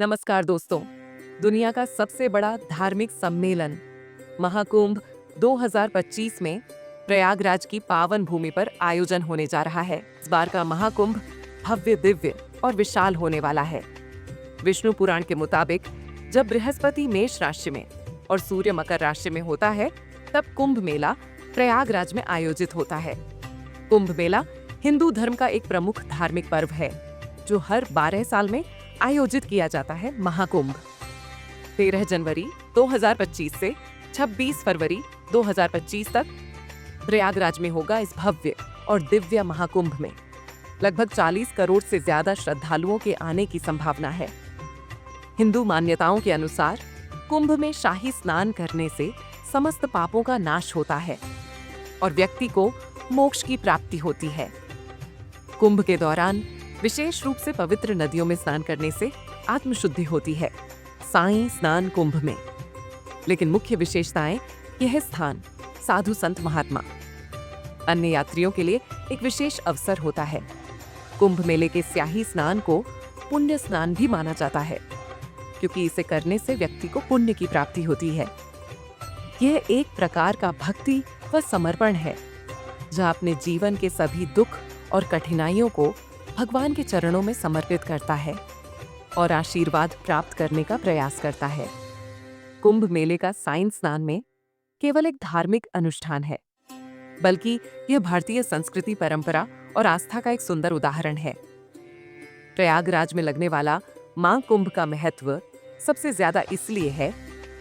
नमस्कार दोस्तों। दुनिया का सबसे बड़ा धार्मिक सम्मेलन महाकुंभ 2025 में प्रयागराज की पावन भूमि पर आयोजन होने जा रहा है। इस बार का महाकुंभ भव्य, दिव्य और विशाल होने वाला है। विष्णु पुराण के मुताबिक जब बृहस्पति मेष राशि में और सूर्य मकर राशि में होता है, तब कुंभ मेला प्रयागराज में आयोजित होता है। कुंभ मेला हिंदू धर्म का एक प्रमुख धार्मिक पर्व है, जो हर 12 साल में आयोजित किया जाता है। महाकुंभ 13 जनवरी 2025 से 26 फरवरी 2025 तक प्रयागराज में होगा। इस भव्य और दिव्य महाकुंभ में लगभग 40 करोड़ से ज्यादा श्रद्धालुओं के आने की संभावना है। हिंदू मान्यताओं के अनुसार कुंभ में शाही स्नान करने से समस्त पापों का नाश होता है और व्यक्ति को मोक्ष की प्राप्ति होती है। कुंभ के दौरान विशेष रूप से पवित्र नदियों में स्नान करने से आत्मशुद्धि होती है। साईं स्नान कुंभ में लेकिन मुख्य विशेषताएं यह स्थान साधु संत महात्मा अन्य यात्रियों के लिए एक विशेष अवसर होता है। कुंभ मेले के स्याही स्नान को पुण्य स्नान भी माना जाता है, क्योंकि इसे करने से व्यक्ति को पुण्य की प्राप्ति होती है। यह एक प्रकार का भक्ति व समर्पण है, जहाँ अपने जीवन के सभी दुख और कठिनाइयों को भगवान के चरणों में समर्पित करता है और आशीर्वाद प्राप्त करने का प्रयास करता है। कुंभ मेले का साईं स्नान में केवल एक धार्मिक अनुष्ठान है, बल्कि यह भारतीय संस्कृति, परंपरा और आस्था का एक सुंदर उदाहरण है। प्रयागराज में लगने वाला मां कुंभ का महत्व सबसे ज्यादा इसलिए है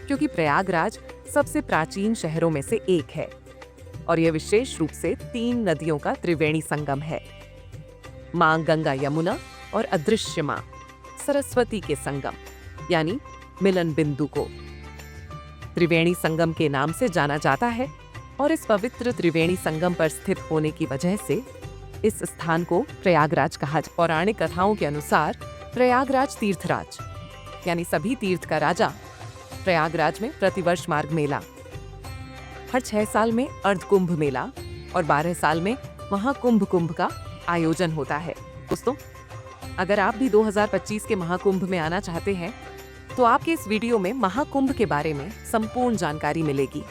क्योंकि प्रयागराज सबसे प्राचीन शहरों में से एक है और यह विशेष रूप से 3 नदियों का त्रिवेणी संगम है। मां गंगा यमुना और अदृश्य मां सरस्वती के संगम यानी मिलन बिंदु को त्रिवेणी संगम के नाम से जाना जाता है और इस पवित्र त्रिवेणी संगम पर स्थित होने की वजह से इस स्थान को प्रयागराज कहा जाता है। पौराणिक कथाओं के अनुसार प्रयागराज तीर्थराज यानी सभी तीर्थ का राजा प्रयागराज में प्रतिवर्ष मार्ग मेला, हर 6 साल में अर्धकुंभ मेला और 12 साल में महाकुंभ कुंभ का आयोजन होता है। दोस्तों, अगर आप भी 2025 के महाकुंभ में आना चाहते हैं तो आपके इस वीडियो में महाकुंभ के बारे में संपूर्ण जानकारी मिलेगी।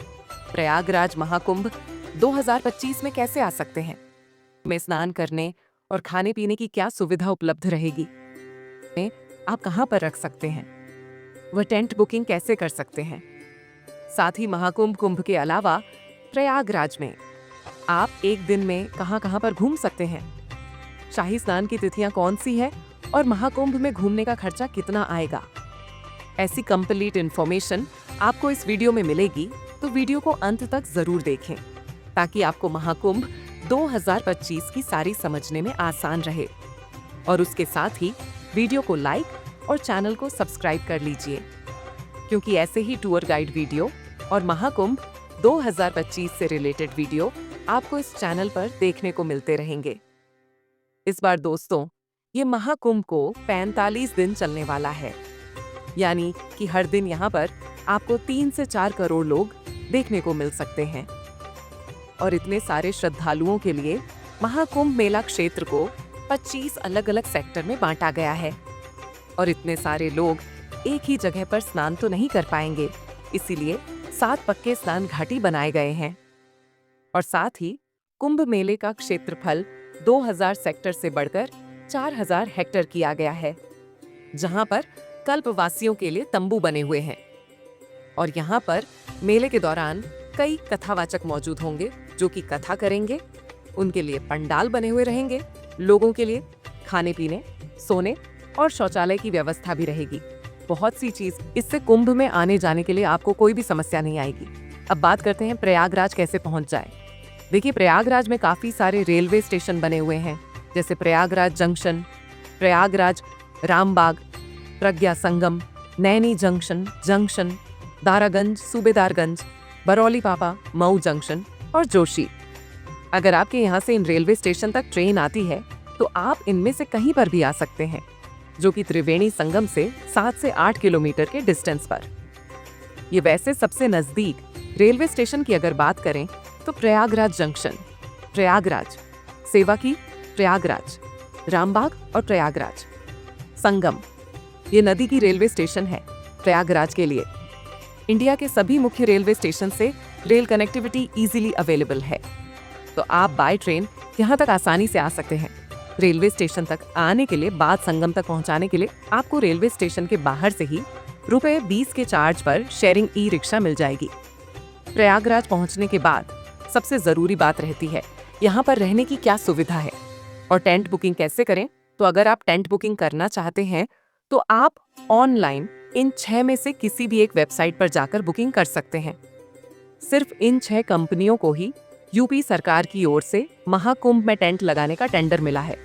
प्रयागराज महाकुंभ 2025 में कैसे आ सकते हैं, में स्नान करने और खाने पीने की क्या सुविधा उपलब्ध रहेगी, आप कहां पर रख सकते हैं, वह टेंट बुकिंग कैसे कर सकते हैं। साथ ही महाकुंभ कुंभ के अलावा प्रयागराज में आप एक दिन में कहां पर घूम सकते हैं, शाही स्नान की तिथियां कौन सी है और महाकुंभ में घूमने का खर्चा कितना आएगा। ऐसी कंप्लीट इंफॉर्मेशन आपको इस वीडियो में मिलेगी, तो वीडियो को अंत तक जरूर देखें ताकि आपको महाकुंभ 2025 की सारी समझने में आसान रहे। और उसके साथ ही वीडियो को लाइक और चैनल को सब्सक्राइब कर लीजिए, क्योंकि ऐसे ही टूर गाइड वीडियो और महाकुंभ 2025 से रिलेटेड वीडियो आपको इस चैनल पर देखने को मिलते रहेंगे। इस बार दोस्तों, ये महाकुंभ को 45 दिन चलने वाला है, यानी कि हर दिन यहाँ पर आपको 3 से 4 करोड़ लोग देखने को मिल सकते हैं। और इतने सारे श्रद्धालुओं के लिए महाकुंभ मेला क्षेत्र को 25 अलग-अलग सेक्टर में बांटा गया है और इतने सारे लोग एक ही जगह पर स्नान तो नहीं कर पाएंगे, इसीलिए 7 पक्के स्नान घाटी बनाए गए हैं। और साथ ही कुंभ मेले का क्षेत्रफल 2000 सेक्टर से बढ़कर 4000 हेक्टेयर किया गया है, जहां पर कल्पवासियों के लिए तंबू बने हुए हैं। और यहां पर मेले के दौरान कई कथावाचक मौजूद होंगे जो कि कथा करेंगे। उनके लिए पंडाल बने हुए रहेंगे, लोगों के लिए खाने पीने, सोने और शौचालय की व्यवस्था भी रहेगी। बहुत सी चीज, इससे कुंभ में आने जाने के लिए आपको कोई भी समस्या नहीं आएगी। अब बात करते हैं प्रयागराज कैसे पहुंच जाए। देखिए, प्रयागराज में काफी सारे रेलवे स्टेशन बने हुए हैं, जैसे प्रयागराज जंक्शन, प्रयागराज रामबाग, प्रज्ञा संगम, नैनी जंक्शन, दारागंज, सूबेदारगंज, बरौली पापा, मऊ जंक्शन और जोशी। अगर आपके यहाँ से इन रेलवे स्टेशन तक ट्रेन आती है तो आप इनमें से कहीं पर भी आ सकते हैं, जो कि त्रिवेणी संगम से 7 से 8 किलोमीटर के डिस्टेंस पर। ये वैसे सबसे नजदीक रेलवे स्टेशन की अगर बात करें तो प्रयागराज जंक्शन, प्रयागराज, सेवा की प्रयागराज, रामबाग और प्रयागराज संगम ये नदी की रेलवे स्टेशन है प्रयागराज के लिए। इंडिया के सभी मुख्य रेलवे स्टेशन से रेल कनेक्टिविटी इजीली अवेलेबल है, तो आप बाय ट्रेन यहाँ तक आसानी से आ सकते हैं। रेलवे स्टेशन तक आने के लिए, बाद संगम तक पहुँचाने के लिए आपको रेलवे स्टेशन के बाहर से ही ₹20 के चार्ज पर शेयरिंग ई रिक्शा मिल जाएगी। प्रयागराज पहुँचने के बाद सबसे जरूरी बात रहती है यहाँ पर रहने की क्या सुविधा है और टेंट बुकिंग कैसे करें। तो अगर आप टेंट बुकिंग करना चाहते हैं तो आप ऑनलाइन इन 6 में से किसी भी एक वेबसाइट पर जाकर बुकिंग कर सकते हैं। सिर्फ इन 6 कंपनियों को ही यूपी सरकार की ओर से महाकुंभ में टेंट लगाने का टेंडर मिला है।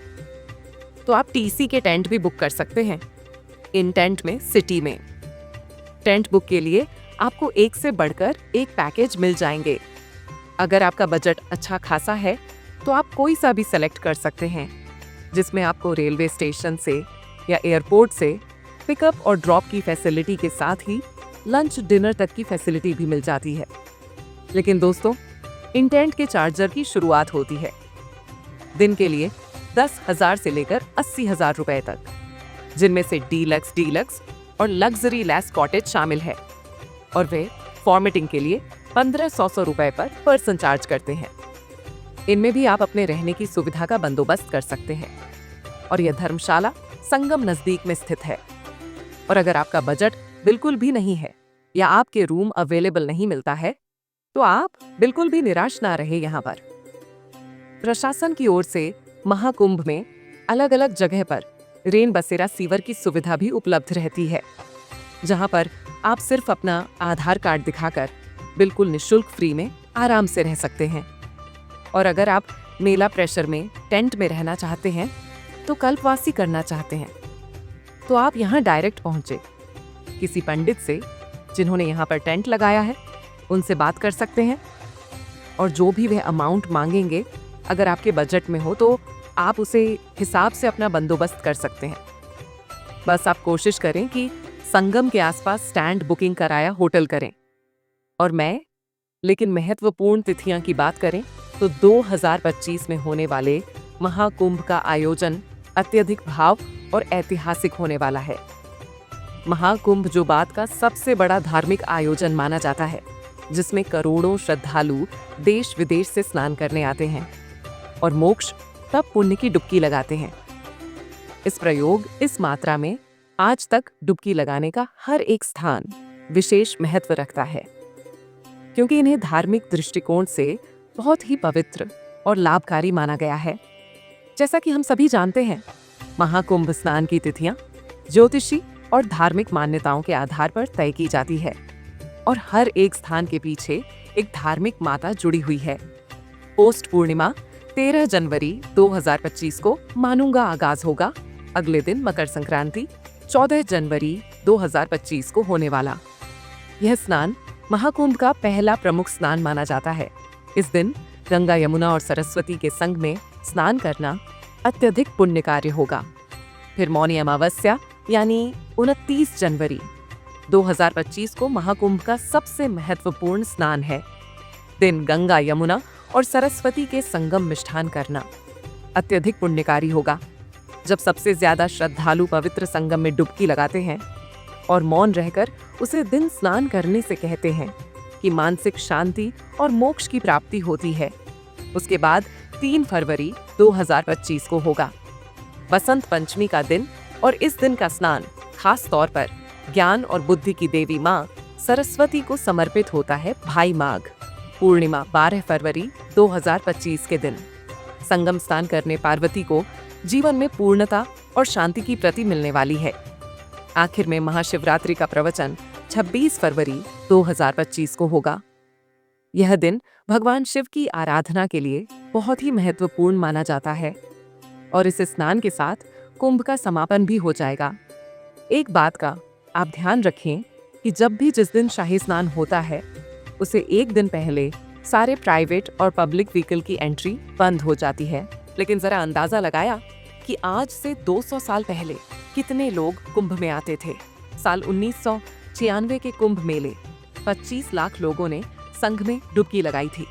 तो आप टीसी के टेंट भी बुक कर सकते हैं इन टेंट में सिटी में। टेंट बुक के लिए आपको एक से बढ़कर एक पैकेज मिल जाएंगे। अगर आपका बजट अच्छा खासा है तो आप कोई सा भी सेलेक्ट कर सकते हैं, जिसमें आपको रेलवे स्टेशन से या एयरपोर्ट से पिकअप और ड्रॉप की फैसिलिटी के साथ ही लंच डिनर तक की फैसिलिटी भी मिल जाती है। लेकिन दोस्तों, इन टेंट के चार्जर की शुरुआत होती है दिन के लिए 10,000 से लेकर 80,000 रुपए तक, जिनमें से डीलक्स और लग्जरी लेस कॉटेज शामिल है, और वे फॉर्मेटिंग के लिए 1500 रुपए पर पर्सन चार्ज करते हैं। इनमें भी आप अपने रहने की सुविधा का बंदोबस्त कर सकते हैं, और यह धर्मशाला संगम नजदीक में स्थित है। और अगर आपका बजट बिल्कुल भी नहीं है या आपके रूम अवेलेबल नहीं मिलता है तो आप बिल्कुल भी निराश ना रहे। यहाँ पर प्रशासन की ओर से महाकुंभ में अलग अलग जगह पर रेन बसेरा सीवर की सुविधा भी उपलब्ध रहती है, जहाँ पर आप सिर्फ अपना आधार कार्ड दिखाकर बिल्कुल निःशुल्क फ्री में आराम से रह सकते हैं। और अगर आप मेला प्रेशर में टेंट में रहना चाहते हैं तो कल्पवासी करना चाहते हैं तो आप यहाँ डायरेक्ट पहुँचे किसी पंडित से जिन्होंने यहाँ पर टेंट लगाया है, उनसे बात कर सकते हैं, और जो भी वह अमाउंट मांगेंगे अगर आपके बजट में हो तो आप उसे हिसाब से अपना बंदोबस्त कर सकते हैं। बस आप कोशिश करें कि संगम के आसपास स्टैंड बुकिंग कराया होटल करें। और लेकिन महत्वपूर्ण तिथियां की बात करें तो 2025 में होने वाले महाकुंभ का आयोजन अत्यधिक भाव और ऐतिहासिक होने वाला है। महाकुंभ जो बात का सबसे बड़ा धार्मिक आयोजन माना जाता है, जिसमें करोड़ों श्रद्धालु देश विदेश से स्नान करने आते हैं और मोक्ष तब पुण्य की डुबकी लगाते हैं। इस मात्रा में आज तक डुबकी लगाने का हर एक स्थान विशेष महत्व रखता है, क्योंकि इन्हें धार्मिक दृष्टिकोण से बहुत ही पवित्र और लाभकारी माना गया है। जैसा कि हम सभी जानते हैं, महाकुंभ स्नान की तिथियां ज्योतिषी और धार्मिक मान्यताओं के आधार पर तय की जाती है, और हर एक स्थान के पीछे एक धार्मिक माता जुड़ी हुई है। पोस्ट पूर्णिमा 13 जनवरी 2025 को मानुंगा आगाज होगा। अगले दिन मकर संक्रांति 14 जनवरी 2025 को होने वाला यह स्नान महाकुंभ का पहला प्रमुख स्नान माना जाता है। इस दिन गंगा, यमुना और सरस्वती के संग में स्नान करना अत्यधिक पुण्य कार्य होगा। फिर मौनी अमावस्या यानी 29 जनवरी 2025 को महाकुंभ का सबसे महत्वपूर्ण स्नान है। दिन गंगा, यमुना और सरस्वती के संगम मिष्ठान करना अत्यधिक पुण्यकारी होगा। जब सबसे ज्यादा श्रद्धालु पवित्र संगम में डुबकी लगाते हैं और मौन रहकर उसे दिन स्नान करने से कहते हैं कि मानसिक शांति और मोक्ष की प्राप्ति होती है। उसके बाद 3 फरवरी 2025 को होगा बसंत पंचमी का दिन, और इस दिन का स्नान खास तौर पर ज्ञान और बुद्धि की देवी माँ सरस्वती को समर्पित होता है। भाई माघ पूर्णिमा 12 फरवरी 2025 के दिन संगम स्नान करने पार्वती को जीवन में पूर्णता और शांति की प्रति मिलने वाली है। आखिर में महाशिवरात्रि का प्रवचन 26 फरवरी 2025 को होगा। यह दिन भगवान शिव की आराधना के लिए बहुत ही महत्वपूर्ण माना जाता है, और इस स्नान के साथ कुंभ का समापन भी हो जाएगा। एक बात का आप ध्यान रखें कि जब भी जिस दिन शाही स्नान होता है उसे एक दिन पहले सारे प्राइवेट और पब्लिक व्हीकल की एंट्री बंद हो जाती है। लेकिन जरा अंदाजा लगाया कि आज से 200 साल पहले कितने लोग कुंभ में आते थे। साल 1996 के कुंभ मेले 25 लाख लोगों ने संघ में डुबकी लगाई थी।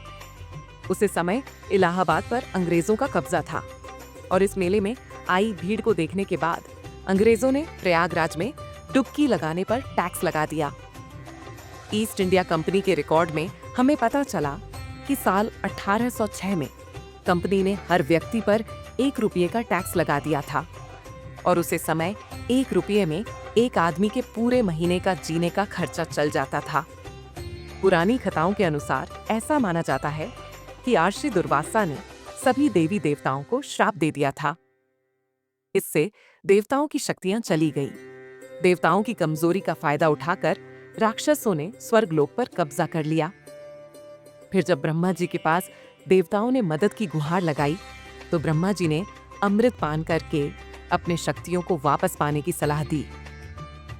उसी समय इलाहाबाद पर अंग्रेजों का कब्जा था, और इस मेले में आई भीड़ को देखने के बाद अंग्रेजों ने प्रयागराज में डुबकी लगाने पर टैक्स लगा दिया। ईस्ट इंडिया कंपनी के रिकॉर्ड में हमें पता चला कि साल 1806 में कंपनी ने हर व्यक्ति पर 1 रुपये का टैक्स लगा दिया था और उसे समय 1 रुपये में एक आदमी के पूरे महीने का जीने का खर्चा चल जाता था। पुरानी कथाओं के अनुसार ऐसा माना जाता है कि आर्षि दुर्वासा ने सभी देवी देवताओं को श्राप दे दिया था। इससे देवताओं की शक्तियां चली गई। देवताओं की कमजोरी का फायदा उठाकर राक्षसों ने स्वर्गलोक पर कब्जा कर लिया। फिर जब ब्रह्मा जी के पास देवताओं ने मदद की गुहार लगाई तो ब्रह्मा जी ने अमृत पान करके अपने शक्तियों को वापस पाने की सलाह दी।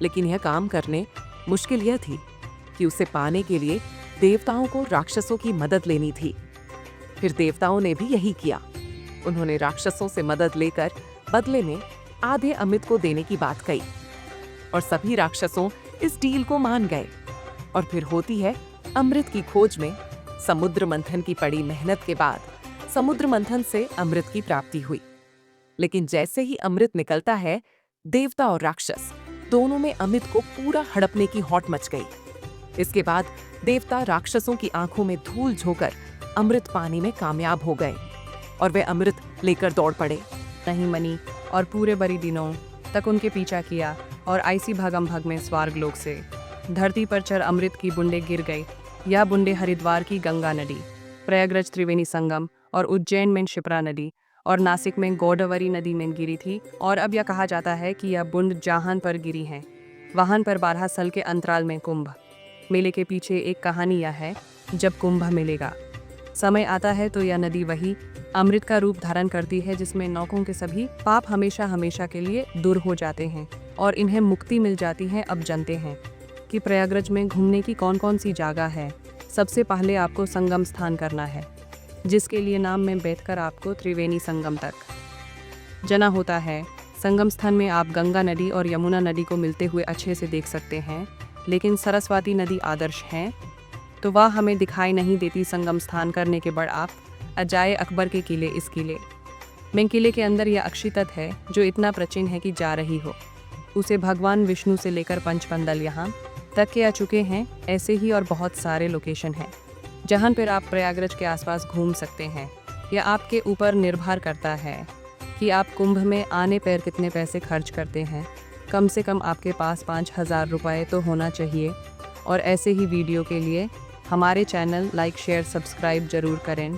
लेकिन यह काम करने मुश्किल यह थी कि उसे पाने के लिए देवताओं को राक्षसों की मदद लेनी थी। फिर देवताओं ने भी यही किया। उन्होंने राक्षसों से मदद लेकर बदले में आधे अमृत को देने की बात कही और सभी राक्षसों इस डील को मान गए। और फिर होती है अमृत की खोज में समुद्र मंथन की पड़ी मेहनत के बाद समुद्र मंथन से अमृत की प्राप्ति हुई। लेकिन जैसे ही अमृत निकलता है, देवता और राक्षस दोनों में अमृत को पूरा हड़पने की हौट मच गई। इसके बाद देवता राक्षसों की आंखों में धूल झोंकर अमृत पानी में कामयाब हो गए और वे अमृत लेकर दौड़ पड़े। नहीं मनी और पूरे बड़ी दिनों तक उनके पीछा किया और ऐसी भागम भाग में स्वर्गलोक से धरती पर चर अमृत की बूंदें गिर गई। यह बूंदें हरिद्वार की गंगा नदी, प्रयागराज त्रिवेणी संगम और उज्जैन में शिप्रा नदी और नासिक में गोदावरी नदी में गिरी थी। और अब यह कहा जाता है कि यह बूंद जहां पर गिरी हैं वहां पर 12 साल के अंतराल में कुंभ मेले के पीछे एक कहानी यह है, जब कुंभ मिलेगा समय आता है तो यह नदी वही अमृत का रूप धारण करती है जिसमें नौकों के सभी पाप हमेशा हमेशा के लिए दूर हो जाते हैं और इन्हें मुक्ति मिल जाती है। अब जानते हैं कि प्रयागराज में घूमने की कौन कौन सी जगह है। सबसे पहले आपको संगम स्थान करना है, जिसके लिए नाम में बैठकर आपको त्रिवेणी संगम तक जाना होता है। संगम स्थान में आप गंगा नदी और यमुना नदी को मिलते हुए अच्छे से देख सकते हैं, लेकिन सरस्वती नदी आदर्श है तो वह हमें दिखाई नहीं देती। संगम स्थान करने के बाद आप अजाए अकबर के किले, इस किले में किले के अंदर यह अक्षी तट है जो इतना प्राचीन है कि जा रही हो उसे भगवान विष्णु से लेकर पंचपंदल यहाँ तक के आ चुके हैं। ऐसे ही और बहुत सारे लोकेशन हैं जहाँ पर आप प्रयागराज के आसपास घूम सकते हैं। यह आपके ऊपर निर्भर करता है कि आप कुंभ में आने पर कितने पैसे खर्च करते हैं। कम से कम आपके पास 5,000 रुपये तो होना चाहिए। और ऐसे ही वीडियो के लिए हमारे चैनल लाइक शेयर सब्सक्राइब जरूर करें।